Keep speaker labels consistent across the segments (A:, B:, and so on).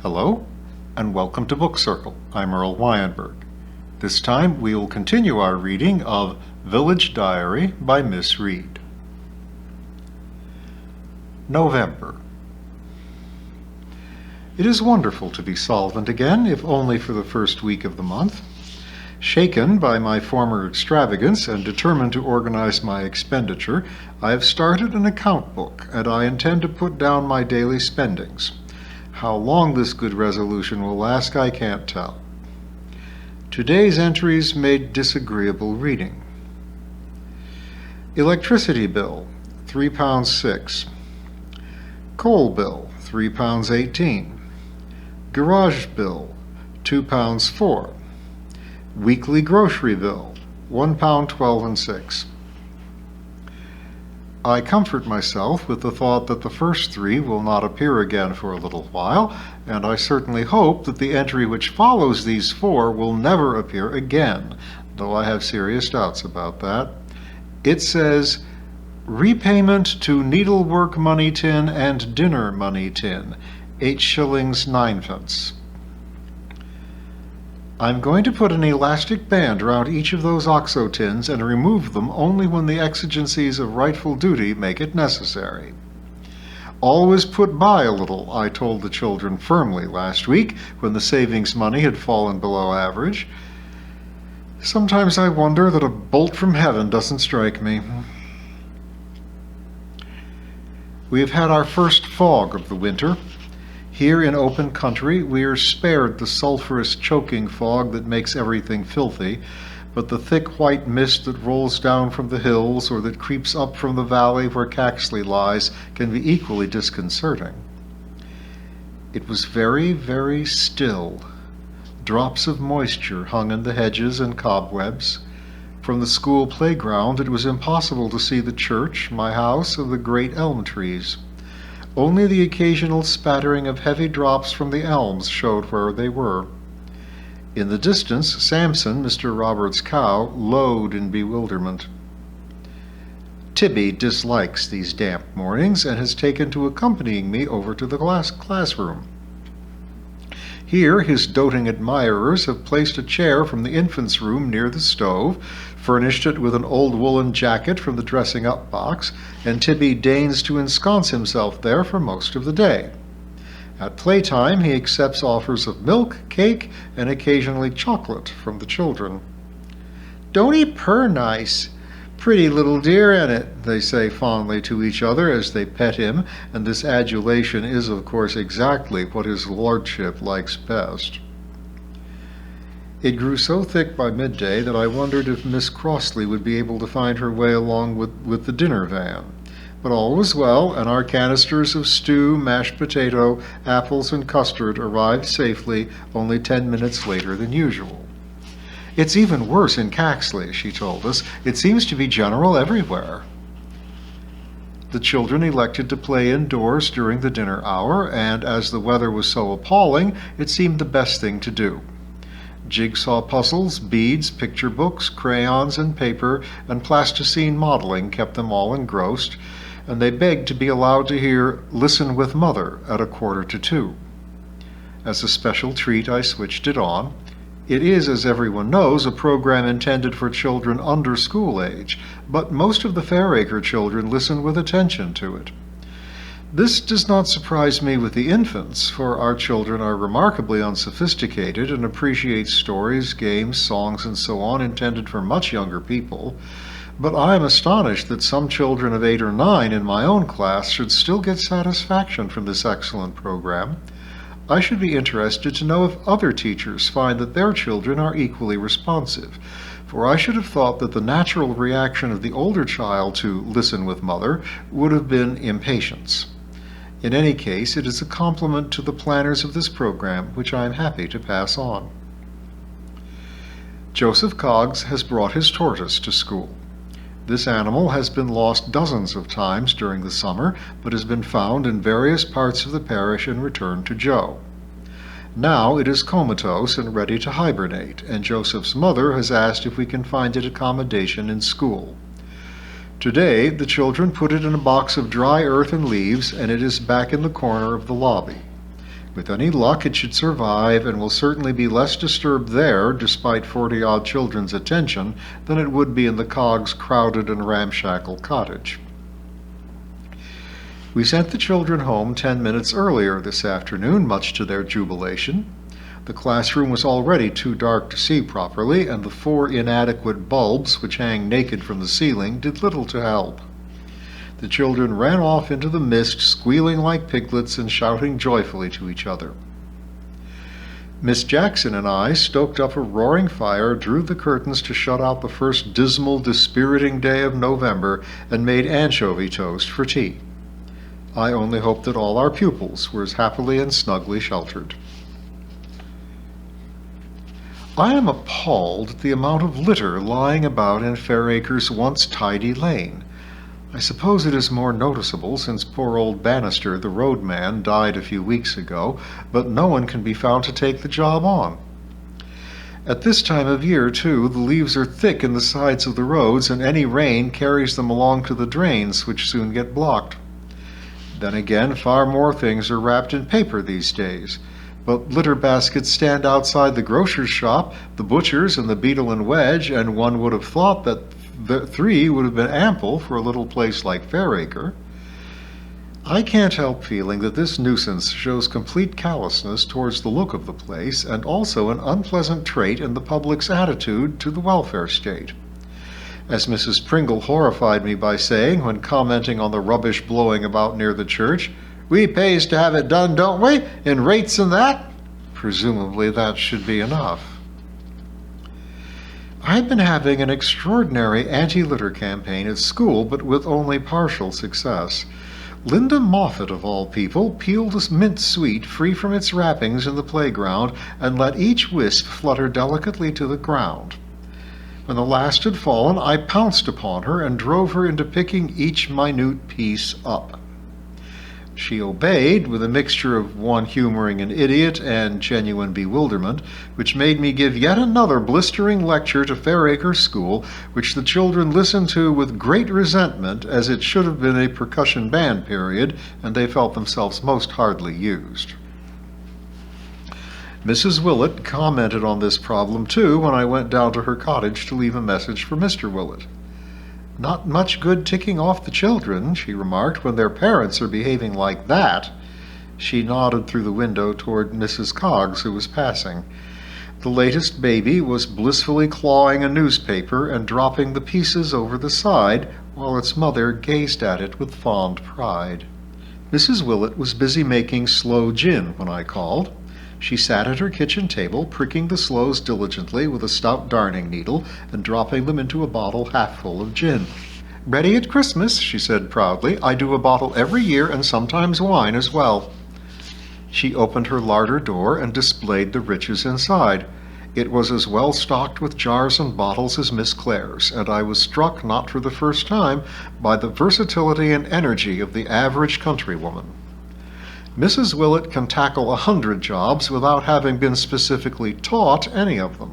A: Hello, and welcome to Book Circle. I'm Earl Wyenberg. This time we will continue our reading of Village Diary by Miss Reed. November. It is wonderful to be solvent again, if only for the first week of the month. Shaken by my former extravagance and determined to organize my expenditure, I have started an account book, and I intend to put down my daily spendings. How long this good resolution will last, I can't tell. Today's entries made disagreeable reading. Electricity bill, £3.06. Coal bill, £3.18. Garage bill, £2.04. Weekly grocery bill, £1.12 I comfort myself with the thought that the first three will not appear again for a little while, and I certainly hope that the entry which follows these four will never appear again, though I have serious doubts about that. It says, repayment to needlework money tin and dinner money tin, 8 shillings 9 pence. I'm going to put an elastic band around each of those OXO tins and remove them only when the exigencies of rightful duty make it necessary. Always put by a little, I told the children firmly last week when the savings money had fallen below average. Sometimes I wonder that a bolt from heaven doesn't strike me. We have had our first fog of the winter. Here in open country, we are spared the sulphurous choking fog that makes everything filthy, but the thick white mist that rolls down from the hills or that creeps up from the valley where Caxley lies can be equally disconcerting. It was very, very still. Drops of moisture hung in the hedges and cobwebs. From the school playground, it was impossible to see the church, my house, and the great elm trees. Only the occasional spattering of heavy drops from the elms showed where they were. In the distance, Samson, Mr. Robert's cow, lowed in bewilderment. Tibby dislikes these damp mornings and has taken to accompanying me over to the classroom. Here his doting admirers have placed a chair from the infant's room near the stove, furnished it with an old woolen jacket from the dressing-up box, and Tibby deigns to ensconce himself there for most of the day. At playtime he accepts offers of milk, cake, and occasionally chocolate from the children. "Don't he purr nice? Pretty little dear, ain't it?" they say fondly to each other as they pet him, and this adulation is, of course, exactly what his lordship likes best. It grew so thick by midday that I wondered if Miss Crossley would be able to find her way along with the dinner van. But all was well, and our canisters of stew, mashed potato, apples, and custard arrived safely only 10 minutes later than usual. "It's even worse in Caxley," she told us. "It seems to be general everywhere." The children elected to play indoors during the dinner hour, and as the weather was so appalling, it seemed the best thing to do. Jigsaw puzzles, beads, picture books, crayons and paper, and plasticine modeling kept them all engrossed, and they begged to be allowed to hear "Listen with Mother" at 1:45. As a special treat, I switched it on. It is, as everyone knows, a program intended for children under school age, but most of the Fairacre children listen with attention to it. This does not surprise me with the infants, for our children are remarkably unsophisticated and appreciate stories, games, songs, and so on intended for much younger people. But I am astonished that some children of 8 or 9 in my own class should still get satisfaction from this excellent program. I should be interested to know if other teachers find that their children are equally responsive, for I should have thought that the natural reaction of the older child to "Listen with Mother" would have been impatience. In any case, it is a compliment to the planners of this program, which I am happy to pass on. Joseph Coggs has brought his tortoise to school. This animal has been lost dozens of times during the summer, but has been found in various parts of the parish and returned to Joe. Now it is comatose and ready to hibernate, and Joseph's mother has asked if we can find it accommodation in school. Today, the children put it in a box of dry earth and leaves, and it is back in the corner of the lobby. With any luck, it should survive and will certainly be less disturbed there, despite 40-odd children's attention, than it would be in the Coggs' crowded and ramshackle cottage. We sent the children home 10 minutes earlier this afternoon, much to their jubilation. The classroom was already too dark to see properly, and the 4 inadequate bulbs, which hang naked from the ceiling, did little to help. The children ran off into the mist, squealing like piglets and shouting joyfully to each other. Miss Jackson and I stoked up a roaring fire, drew the curtains to shut out the first dismal, dispiriting day of November, and made anchovy toast for tea. I only hope that all our pupils were as happily and snugly sheltered. I am appalled at the amount of litter lying about in Fairacre's once tidy lane. I suppose it is more noticeable since poor old Bannister, the roadman, died a few weeks ago, but no one can be found to take the job on. At this time of year, too, the leaves are thick in the sides of the roads, and any rain carries them along to the drains, which soon get blocked. Then again, far more things are wrapped in paper these days. But litter baskets stand outside the grocer's shop, the butcher's, and the Beetle and Wedge, and one would have thought that the 3 would have been ample for a little place like Fairacre. I can't help feeling that this nuisance shows complete callousness towards the look of the place, and also an unpleasant trait in the public's attitude to the welfare state. As Mrs. Pringle horrified me by saying, when commenting on the rubbish blowing about near the church, "We pays to have it done, don't we, in rates and that?" Presumably that should be enough. I've been having an extraordinary anti-litter campaign at school, but with only partial success. Linda Moffat, of all people, peeled a mint sweet free from its wrappings in the playground and let each wisp flutter delicately to the ground. When the last had fallen, I pounced upon her and drove her into picking each minute piece up. She obeyed, with a mixture of one humoring an idiot and genuine bewilderment, which made me give yet another blistering lecture to Fairacre School, which the children listened to with great resentment, as it should have been a percussion band period, and they felt themselves most hardly used. Mrs. Willet commented on this problem, too, when I went down to her cottage to leave a message for Mr. Willet. "Not much good ticking off the children," she remarked, "when their parents are behaving like that." She nodded through the window toward Mrs. Coggs, who was passing. The latest baby was blissfully clawing a newspaper and dropping the pieces over the side, while its mother gazed at it with fond pride. Mrs. Willet was busy making sloe gin when I called. She sat at her kitchen table, pricking the sloes diligently with a stout darning needle and dropping them into a bottle half full of gin. "Ready at Christmas," she said proudly. "I do a bottle every year, and sometimes wine as well." She opened her larder door and displayed the riches inside. It was as well stocked with jars and bottles as Miss Clare's, and I was struck, not for the first time, by the versatility and energy of the average countrywoman. Mrs. Willet can tackle 100 jobs without having been specifically taught any of them.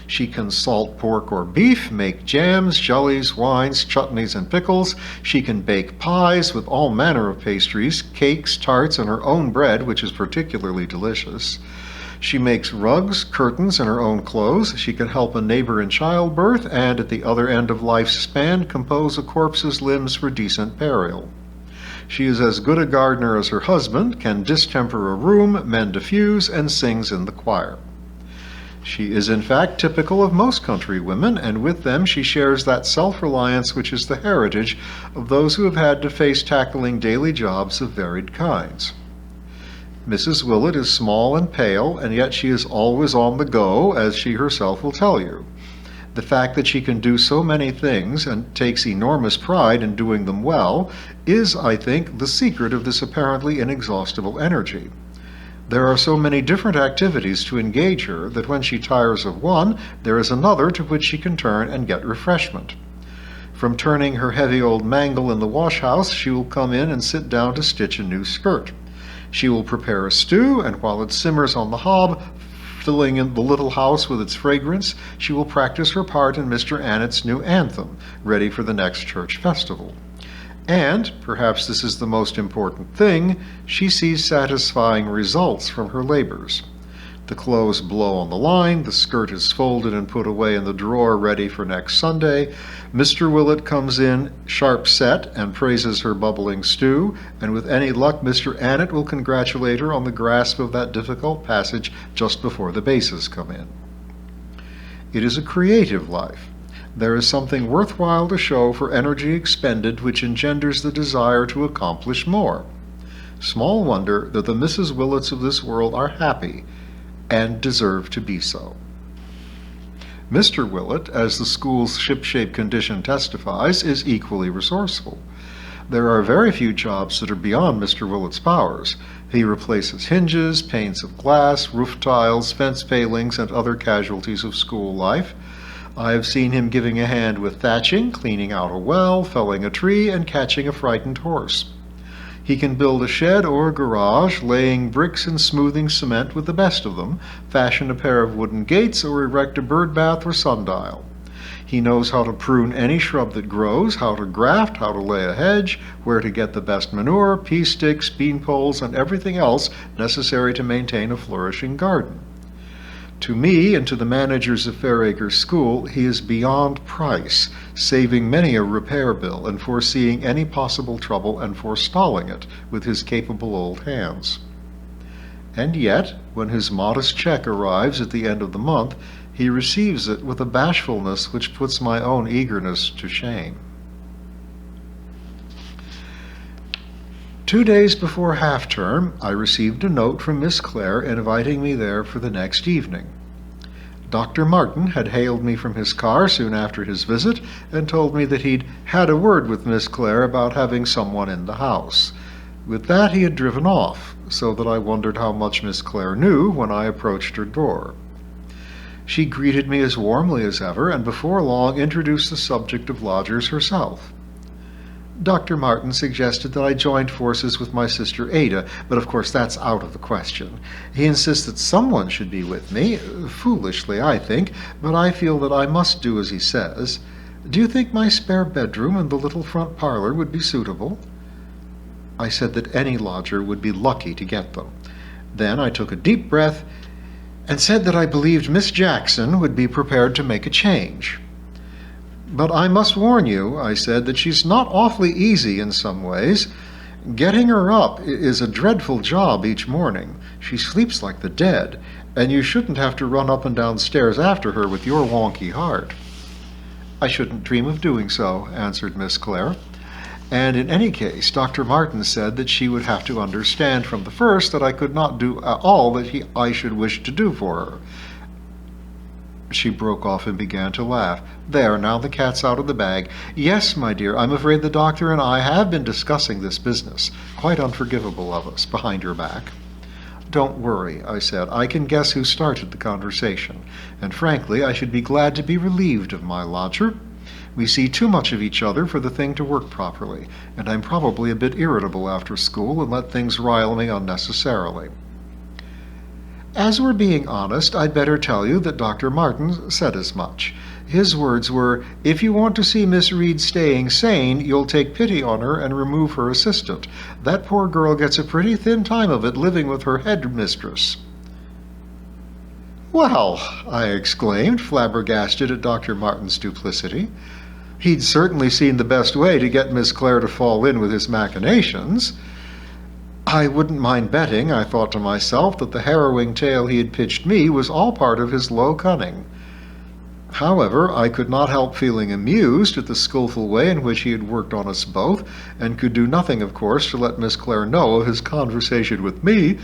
A: She can salt pork or beef, make jams, jellies, wines, chutneys, and pickles. She can bake pies with all manner of pastries, cakes, tarts, and her own bread, which is particularly delicious. She makes rugs, curtains, and her own clothes. She can help a neighbor in childbirth, and at the other end of life's span compose a corpse's limbs for decent burial. She is as good a gardener as her husband, can distemper a room, mend a fuse, and sings in the choir. She is in fact typical of most country women, and with them she shares that self-reliance which is the heritage of those who have had to face tackling daily jobs of varied kinds. Mrs. Willet is small and pale, and yet she is always on the go, as she herself will tell you. The fact that she can do so many things and takes enormous pride in doing them well is, I think, the secret of this apparently inexhaustible energy. There are so many different activities to engage her that when she tires of one, there is another to which she can turn and get refreshment. From turning her heavy old mangle in the wash-house, she will come in and sit down to stitch a new skirt. She will prepare a stew, and while it simmers on the hob, filling in the little house with its fragrance, she will practice her part in Mr. Annet's new anthem, ready for the next church festival. And, perhaps this is the most important thing, she sees satisfying results from her labors. The clothes blow on the line, the skirt is folded and put away in the drawer ready for next Sunday. Mr. Willet comes in sharp set and praises her bubbling stew, and with any luck Mr. Annet will congratulate her on the grasp of that difficult passage just before the bases come in. It is a creative life. There is something worthwhile to show for energy expended which engenders the desire to accomplish more. Small wonder that the Mrs. Willets of this world are happy, and deserve to be so. Mr. Willet, as the school's shipshape condition testifies, is equally resourceful. There are very few jobs that are beyond Mr. Willet's powers. He replaces hinges, panes of glass, roof tiles, fence palings, and other casualties of school life. I have seen him giving a hand with thatching, cleaning out a well, felling a tree, and catching a frightened horse. He can build a shed or a garage, laying bricks and smoothing cement with the best of them, fashion a pair of wooden gates, or erect a bird bath or sundial. He knows how to prune any shrub that grows, how to graft, how to lay a hedge, where to get the best manure, pea sticks, bean poles, and everything else necessary to maintain a flourishing garden. To me and to the managers of Fairacre School, he is beyond price, saving many a repair bill and foreseeing any possible trouble and forestalling it with his capable old hands. And yet, when his modest check arrives at the end of the month, he receives it with a bashfulness which puts my own eagerness to shame. 2 days before half-term, I received a note from Miss Clare inviting me there for the next evening. Dr. Martin had hailed me from his car soon after his visit and told me that he'd had a word with Miss Clare about having someone in the house. With that he had driven off, so that I wondered how much Miss Clare knew when I approached her door. She greeted me as warmly as ever, and before long introduced the subject of lodgers herself. Dr. Martin suggested that I joined forces with my sister Ada, but of course that's out of the question. He insists that someone should be with me, foolishly, I think, but I feel that I must do as he says. Do you think my spare bedroom and the little front parlor would be suitable? I said that any lodger would be lucky to get them. Then I took a deep breath and said that I believed Miss Jackson would be prepared to make a change. But I must warn you, I said, that she's not awfully easy in some ways. Getting her up is a dreadful job each morning. She sleeps like the dead, and you shouldn't have to run up and down stairs after her with your wonky heart. I shouldn't dream of doing so, answered Miss Clare. And in any case, Dr. Martin said that she would have to understand from the first that I could not do all that I should wish to do for her. She broke off and began to laugh. There, now the cat's out of the bag. Yes, my dear, I'm afraid the doctor and I have been discussing this business. Quite unforgivable of us, behind your back. Don't worry, I said. I can guess who started the conversation. And frankly, I should be glad to be relieved of my lodger. We see too much of each other for the thing to work properly, and I'm probably a bit irritable after school and let things rile me unnecessarily. As we're being honest, I'd better tell you that Dr. Martin said as much. His words were, "If you want to see Miss Reed staying sane, you'll take pity on her and remove her assistant. That poor girl gets a pretty thin time of it living with her headmistress." "Well," I exclaimed, flabbergasted at Dr. Martin's duplicity. He'd certainly seen the best way to get Miss Clare to fall in with his machinations. I wouldn't mind betting, I thought to myself, that the harrowing tale he had pitched me was all part of his low cunning. However, I could not help feeling amused at the skillful way in which he had worked on us both, and could do nothing, of course, to let Miss Clare know of his conversation with me,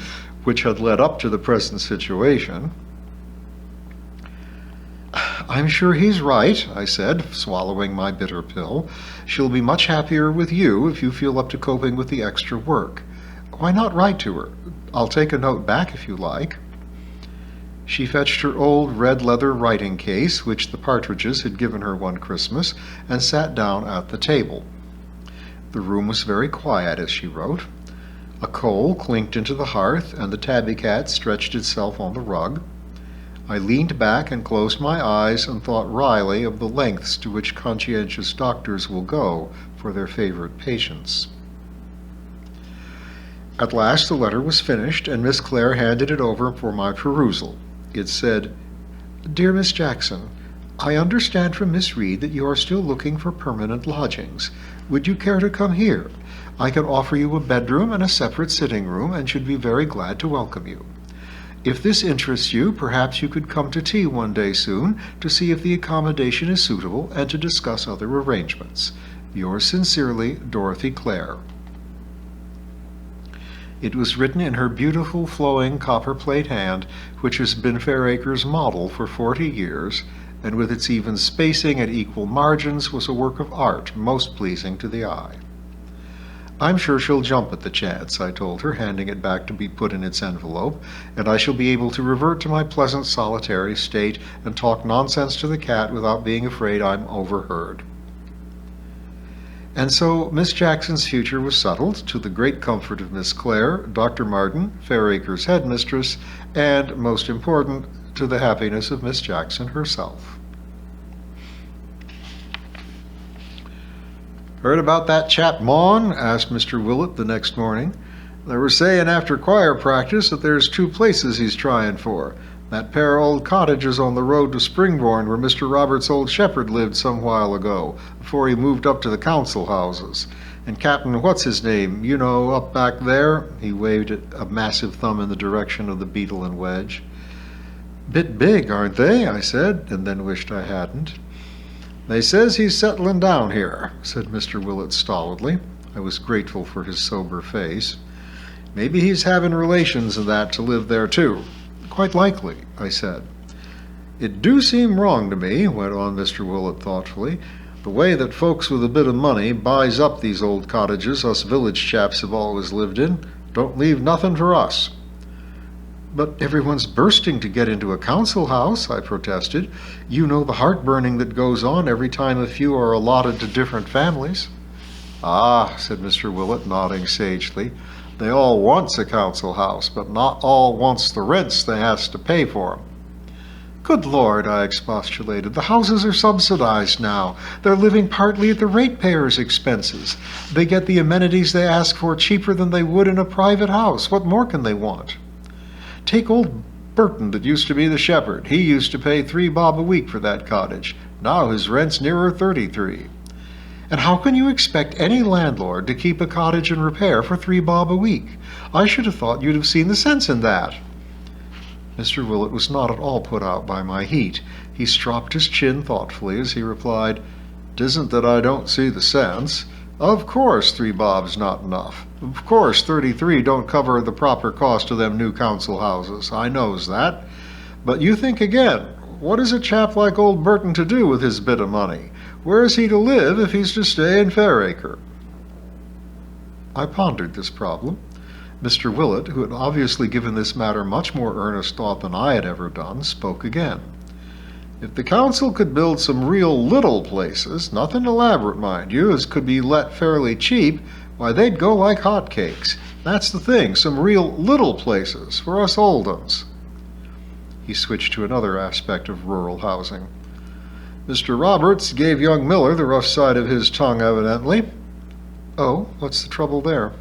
A: which had led up to the present situation. "I'm sure he's right," I said, swallowing my bitter pill. "She'll be much happier with you if you feel up to coping with the extra work. Why not write to her? I'll take a note back if you like." She fetched her old red leather writing case, which the partridges had given her one Christmas, and sat down at the table. The room was very quiet as she wrote. A coal clinked into the hearth, and the tabby cat stretched itself on the rug. I leaned back and closed my eyes and thought wryly of the lengths to which conscientious doctors will go for their favorite patients. At last the letter was finished, and Miss Clare handed it over for my perusal. It said, "Dear Miss Jackson, I understand from Miss Reed that you are still looking for permanent lodgings. Would you care to come here? I can offer you a bedroom and a separate sitting room, and should be very glad to welcome you. If this interests you, perhaps you could come to tea one day soon to see if the accommodation is suitable and to discuss other arrangements. Yours sincerely, Dorothy Clare." It was written in her beautiful, flowing copperplate hand, which has been Fairacre's model for 40 years, and with its even spacing and equal margins was a work of art most pleasing to the eye. "I'm sure she'll jump at the chance," I told her, handing it back to be put in its envelope, "and I shall be able to revert to my pleasant solitary state and talk nonsense to the cat without being afraid I'm overheard." And so Miss Jackson's future was settled, to the great comfort of Miss Clare, Dr. Martin, Fairacre's headmistress, and, most important, to the happiness of Miss Jackson herself. "Heard about that chap Maughan?" asked Mr. Willet the next morning. "They were saying after choir practice that there's 2 places he's trying for. That pair of old cottages on the road to Springbourne where Mr. Roberts' old shepherd lived some while ago, before he moved up to the council houses. And Captain What's-his-name, you know, up back there," he waved a massive thumb in the direction of the Beetle and Wedge. "Bit big, aren't they?" I said, and then wished I hadn't. "They says he's settling down here," said Mr. Willet stolidly. I was grateful for his sober face. "Maybe he's having relations and that to live there too." "Quite likely," I said. "It do seem wrong to me," went on Mr. Willet thoughtfully, "the way that folks with a bit of money buys up these old cottages us village chaps have always lived in. Don't leave nothing for us." "But everyone's bursting to get into a council house," I protested. "You know the heartburning that goes on every time a few are allotted to different families." "Ah," said Mr. Willet, nodding sagely, "they all wants a council house, but not all wants the rents they has to pay for 'em." "Good Lord," I expostulated, "the houses are subsidized now. They're living partly at the ratepayers' expenses. They get the amenities they ask for cheaper than they would in a private house. What more can they want? Take old Burton that used to be the shepherd. He used to pay 3 bob a week for that cottage. Now his rent's nearer 33. And how can you expect any landlord to keep a cottage in repair for 3 bob a week? I should have thought you'd have seen the sense in that." Mr. Willet was not at all put out by my heat. He stropped his chin thoughtfully as he replied, "'Tisn't that I don't see the sense. Of course 3 bob's not enough. Of course 33 don't cover the proper cost of them new council houses. I knows that. But you think again. What is a chap like old Burton to do with his bit of money? Where is he to live if he's to stay in Fairacre?" I pondered this problem. Mr. Willet, who had obviously given this matter much more earnest thought than I had ever done, spoke again. "If the council could build some real little places, nothing elaborate, mind you, as could be let fairly cheap, why, they'd go like hotcakes. That's the thing, some real little places for us old uns." He switched to another aspect of rural housing. "Mr. Roberts gave young Miller the rough side of his tongue, evidently." "Oh, what's the trouble there?"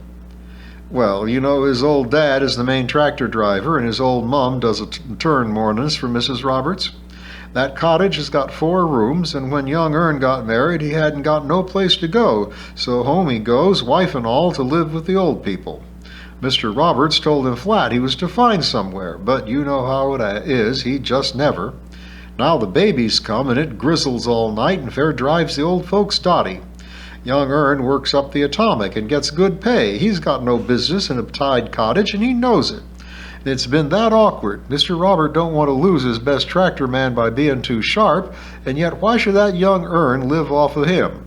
A: "Well, you know his old dad is the main tractor driver, and his old mum does a turn mornings for Mrs. Roberts. That cottage has got 4 rooms, and when young Ern got married, he hadn't got no place to go, so home he goes, wife and all, to live with the old people. Mr. Roberts told him flat he was to find somewhere, but you know how it is, he just never. Now the baby's come, and it grizzles all night and fair drives the old folks dotty. Young Ern works up the atomic and gets good pay. He's got no business in a tied cottage, and he knows it. It's been that awkward. Mr. Robert don't want to lose his best tractor man by being too sharp, and yet why should that young Ern live off of him?"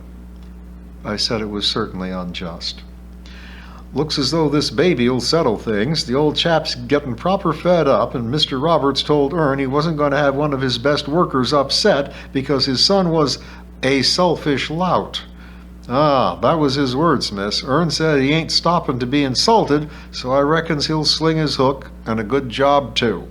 A: I said it was certainly unjust. Looks as though this baby'll settle things. The old chap's getting proper fed up, and Mr. Roberts told Ern he wasn't going to have one of his best workers upset because his son was a selfish lout. Ah, that was his words, miss. Ern said he ain't stopping to be insulted, so I reckons he'll sling his hook, and a good job, too.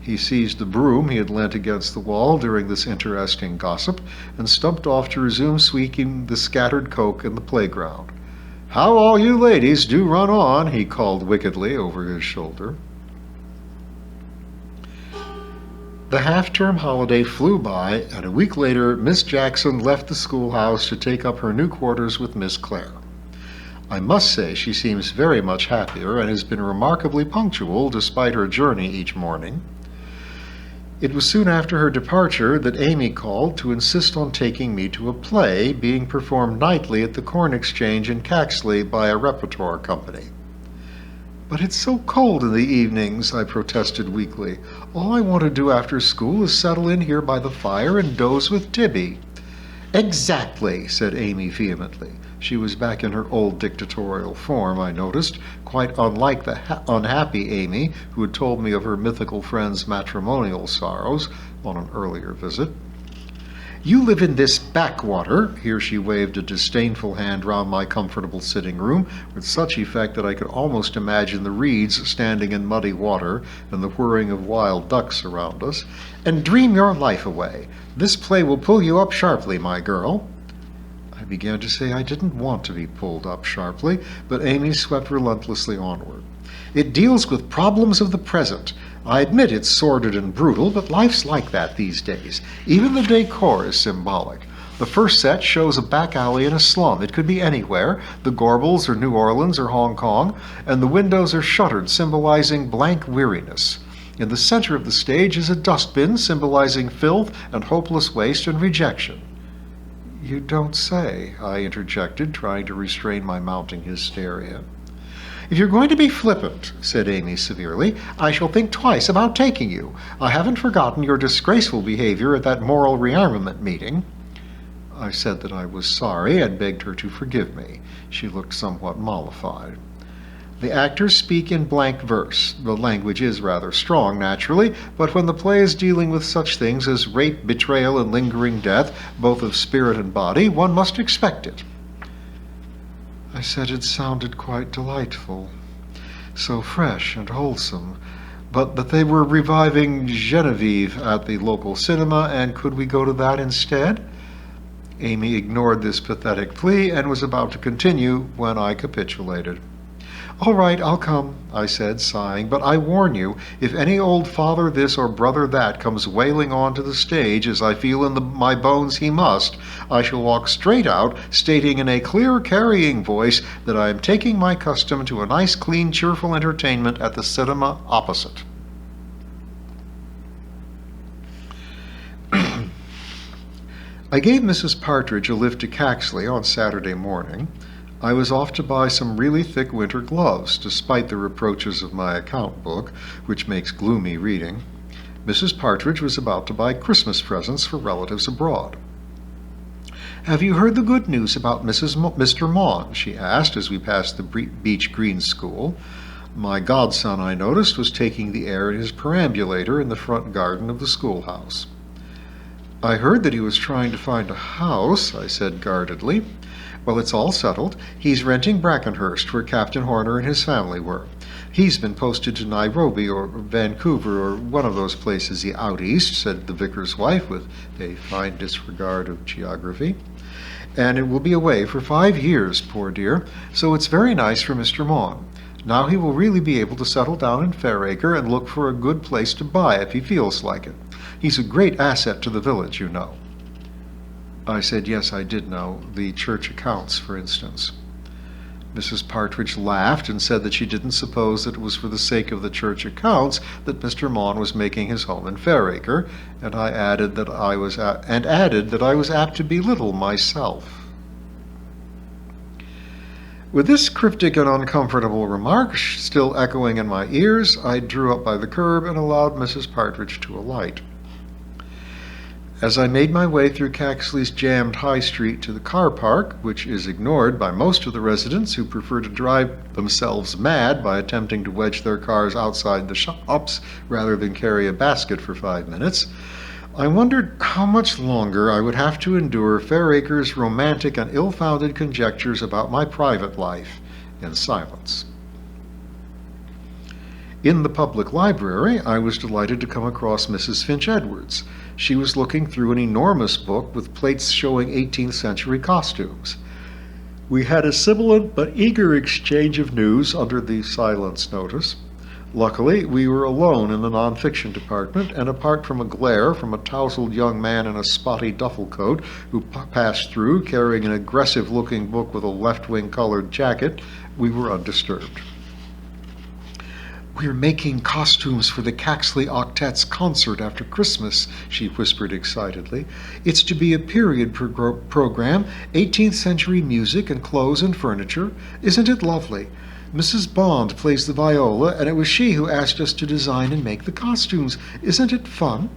A: He seized the broom he had leant against the wall during this interesting gossip, and stumped off to resume sweeping the scattered coke in the playground. How all you ladies do run on, he called wickedly over his shoulder. The half-term holiday flew by, and a week later Miss Jackson left the schoolhouse to take up her new quarters with Miss Clare. I must say she seems very much happier and has been remarkably punctual despite her journey each morning. It was soon after her departure that Amy called to insist on taking me to a play being performed nightly at the Corn Exchange in Caxley by a repertoire company. But it's so cold in the evenings, I protested weakly. All I want to do after school is settle in here by the fire and doze with Tibby. Exactly, said Amy vehemently. She was back in her old dictatorial form, I noticed, quite unlike the unhappy Amy who had told me of her mythical friend's matrimonial sorrows on an earlier visit. You live in this backwater, here she waved a disdainful hand round my comfortable sitting room, with such effect that I could almost imagine the reeds standing in muddy water and the whirring of wild ducks around us, and dream your life away. This play will pull you up sharply, my girl. I began to say I didn't want to be pulled up sharply, but Amy swept relentlessly onward. It deals with problems of the present. I admit it's sordid and brutal, but life's like that these days. Even the decor is symbolic. The first set shows a back alley in a slum. It could be anywhere, the Gorbals or New Orleans or Hong Kong, and the windows are shuttered, symbolizing blank weariness. In the center of the stage is a dustbin, symbolizing filth and hopeless waste and rejection. You don't say, I interjected, trying to restrain my mounting hysteria. If you're going to be flippant, said Amy severely, I shall think twice about taking you. I haven't forgotten your disgraceful behavior at that moral rearmament meeting. I said that I was sorry and begged her to forgive me. She looked somewhat mollified. The actors speak in blank verse. The language is rather strong, naturally, but when the play is dealing with such things as rape, betrayal, and lingering death, both of spirit and body, one must expect it. I said it sounded quite delightful, so fresh and wholesome, but that they were reviving Genevieve at the local cinema, and could we go to that instead? Amy ignored this pathetic plea and was about to continue when I capitulated. All right, I'll come, I said, sighing, but I warn you, if any old father this or brother that comes wailing onto the stage, as I feel in my bones he must, I shall walk straight out, stating in a clear, carrying voice that I am taking my custom to a nice, clean, cheerful entertainment at the cinema opposite. I gave Mrs. Partridge a lift to Caxley on Saturday morning. I was off to buy some really thick winter gloves, despite the reproaches of my account book, which makes gloomy reading. Mrs. Partridge was about to buy Christmas presents for relatives abroad. Have you heard the good news about Mr. Maughan? She asked as we passed the Beach Green School. My godson, I noticed, was taking the air in his perambulator in the front garden of the schoolhouse. I heard that he was trying to find a house, I said guardedly. Well, it's all settled. He's renting Brackenhurst, where Captain Horner and his family were. He's been posted to Nairobi or Vancouver or one of those places out east, said the vicar's wife with a fine disregard of geography. And it will be away for 5 years, poor dear, so it's very nice for Mr. Maughan. Now he will really be able to settle down in Fairacre and look for a good place to buy if he feels like it. He's a great asset to the village, you know. I said yes, I did know. The church accounts, for instance. Mrs. Partridge laughed and said that she didn't suppose that it was for the sake of the church accounts that Mr. Maughan was making his home in Fairacre, and I added that I was apt to belittle myself. With this cryptic and uncomfortable remark still echoing in my ears, I drew up by the curb and allowed Mrs. Partridge to alight. As I made my way through Caxley's jammed High Street to the car park, which is ignored by most of the residents who prefer to drive themselves mad by attempting to wedge their cars outside the shops rather than carry a basket for 5 minutes, I wondered how much longer I would have to endure Fairacre's romantic and ill-founded conjectures about my private life in silence. In the public library, I was delighted to come across Mrs. Finch Edwards. She was looking through an enormous book with plates showing 18th century costumes. We had a sibilant but eager exchange of news under the silence notice. Luckily, we were alone in the nonfiction department, and apart from a glare from a tousled young man in a spotty duffel coat who passed through carrying an aggressive-looking book with a left-wing colored jacket, we were undisturbed. "We're making costumes for the Caxley Octet's concert after Christmas," she whispered excitedly. "It's to be a period program, 18th century music and clothes and furniture. Isn't it lovely? Mrs. Bond plays the viola, and it was she who asked us to design and make the costumes. Isn't it fun?"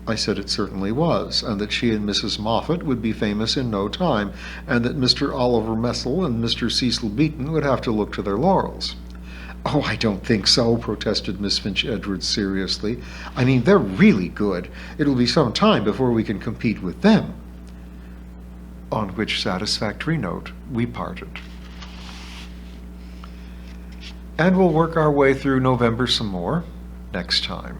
A: I said it certainly was, and that she and Mrs. Moffat would be famous in no time, and that Mr. Oliver Messel and Mr. Cecil Beaton would have to look to their laurels. "Oh, I don't think so," protested Miss Finch Edwards seriously. "I mean, they're really good. It'll be some time before we can compete with them." On which satisfactory note, we parted. And we'll work our way through November some more next time.